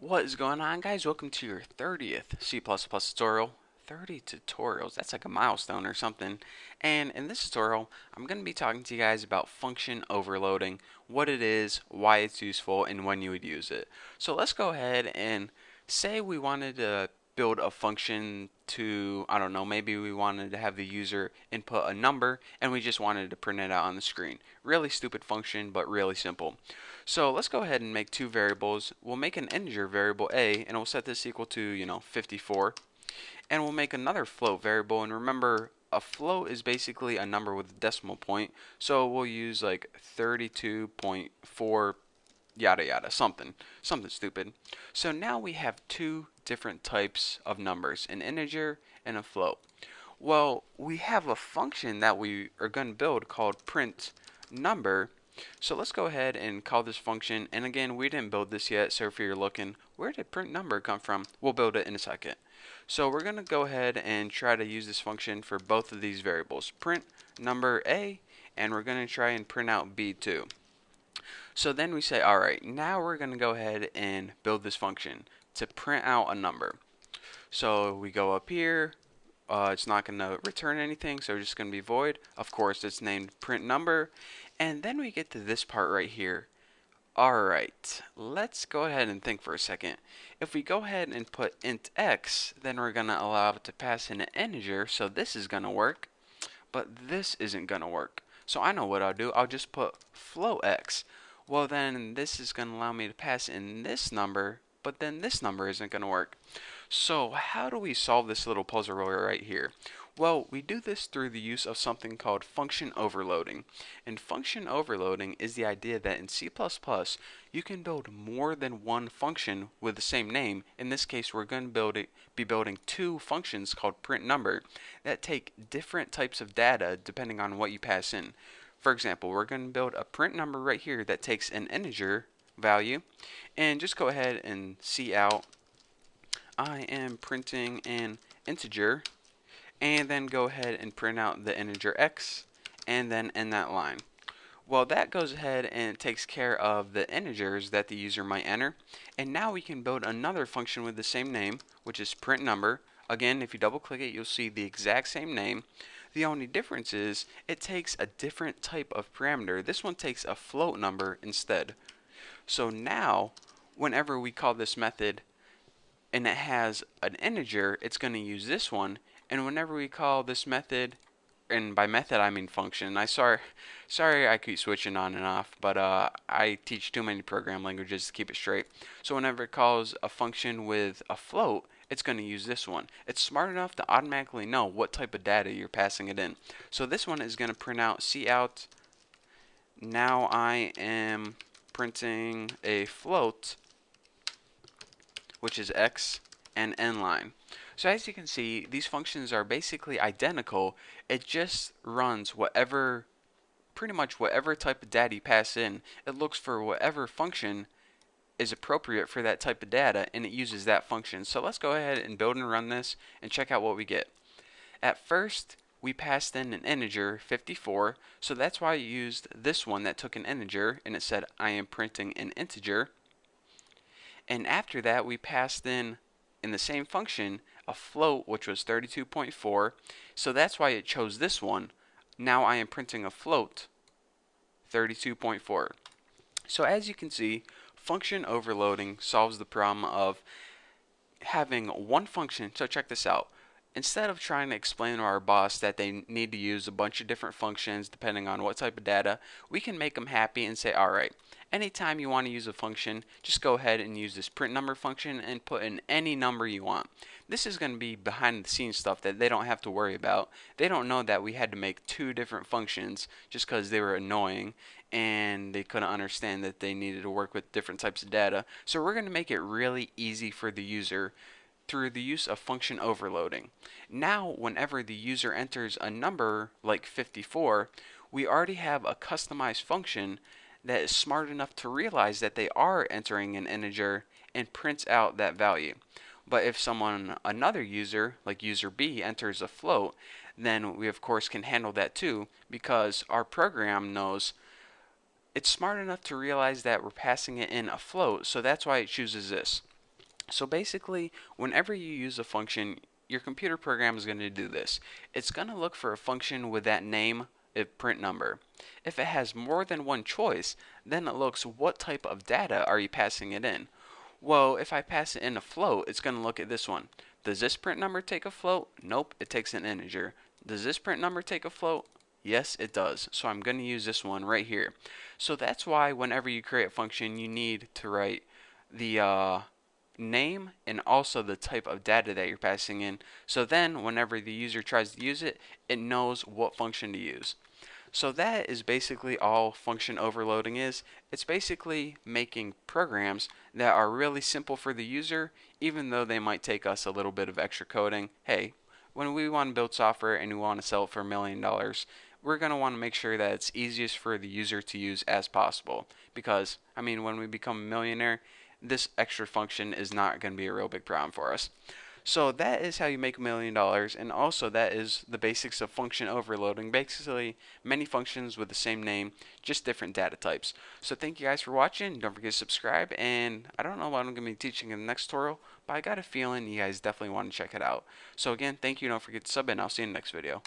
What is going on, guys? Welcome to your 30th C++ tutorial. 30 tutorials, that's like a milestone or something. And in this tutorial, I'm going to be talking to you guys about function overloading, what it is, why it's useful, and when you would use it. So let's go ahead and say we wanted to build a function to, I don't know, maybe we wanted to have the user input a number and we just wanted to print it out on the screen. Really stupid function, but really simple. So let's go ahead and make two variables. We'll make an integer variable a, and we'll set this equal to, 54. And we'll make another float variable, and remember, a float is basically a number with a decimal point, so we'll use like 32.4 yada yada, something stupid. So now we have two different types of numbers, an integer and a float. Well, we have a function that we are going to build called print number. So let's go ahead and call this function, and again, we didn't build this yet, so if you're looking, where did print number come from? We'll build it in a second. So we're going to go ahead and try to use this function for both of these variables, print number A, and we're going to try and print out B too. So then we say, alright, now we're going to go ahead and build this function to print out a number. So we go up here, it's not going to return anything, so it's just going to be void. Of course, it's named print number. And then we get to this part right here. Alright, let's go ahead and think for a second. If we go ahead and put int x, then we're going to allow it to pass in an integer, so this is going to work, but this isn't going to work. So I know what I'll do. I'll just put float x. Well, then this is going to allow me to pass in this number, but then this number isn't going to work. So how do we solve this little puzzle right here? Well, we do this through the use of something called function overloading. And function overloading is the idea that in C++ you can build more than one function with the same name. In this case, we're going to be building two functions called print number that take different types of data depending on what you pass in. For example, we're going to build a print number right here that takes an integer value, and just go ahead and see out I am printing an integer, and then go ahead and print out the integer x, and then end that line. Well, that goes ahead and takes care of the integers that the user might enter, and now we can build another function with the same name, which is print number. Again, if you double click it, you'll see the exact same name. The only difference is it takes a different type of parameter. This one takes a float number instead. So now, whenever we call this method and it has an integer, it's going to use this one. And whenever we call this method, and by method I mean function. Sorry I keep switching on and off, but I teach too many program languages to keep it straight. So whenever it calls a function with a float, it's going to use this one. It's smart enough to automatically know what type of data you're passing it in. So this one is going to print out cout. Now I am printing a float, which is x, and end line. So as you can see, these functions are basically identical. It just runs pretty much whatever type of data you pass in. It looks for whatever function is appropriate for that type of data, and it uses that function. So let's go ahead and build and run this and check out what we get. At first, we passed in an integer, 54, so that's why I used this one that took an integer, and it said I am printing an integer. And after that, we passed in the same function, a float, which was 32.4, so that's why it chose this one. Now I am printing a float, 32.4. So as you can see, function overloading solves the problem of having one function. So check this out. Instead of trying to explain to our boss that they need to use a bunch of different functions depending on what type of data, we can make them happy and say, alright, anytime you want to use a function, just go ahead and use this print number function and put in any number you want. This is going to be behind the scenes stuff that they don't have to worry about. They don't know that we had to make two different functions just because they were annoying and they couldn't understand that they needed to work with different types of data. So we're going to make it really easy for the user through the use of function overloading. Now, whenever the user enters a number like 54, we already have a customized function that is smart enough to realize that they are entering an integer and prints out that value. But if another user, like user B, enters a float, then we of course can handle that too, because our program knows it's smart enough to realize that we're passing it in a float, so that's why it chooses this. So basically, whenever you use a function, your computer program is going to do this. It's going to look for a function with that name, a print number. If it has more than one choice, then it looks what type of data are you passing it in. Well, if I pass it in a float, it's going to look at this one. Does this print number take a float? Nope, it takes an integer. Does this print number take a float? Yes, it does. So I'm going to use this one right here. So that's why whenever you create a function, you need to write the name and also the type of data that you're passing in. So then whenever the user tries to use it, it knows what function to use. So that is basically all function overloading is. It's basically making programs that are really simple for the user, even though they might take us a little bit of extra coding. Hey, when we want to build software and we want to sell it for $1 million, we're going to want to make sure that it's easiest for the user to use as possible. Because, I mean, when we become a millionaire, this extra function is not going to be a real big problem for us. So that is how you make $1 million, and also that is the basics of function overloading. Basically, many functions with the same name, just different data types. So thank you guys for watching. Don't forget to subscribe, and I don't know what I'm going to be teaching in the next tutorial, but I got a feeling you guys definitely want to check it out. So again, thank you. Don't forget to sub, and I'll see you in the next video.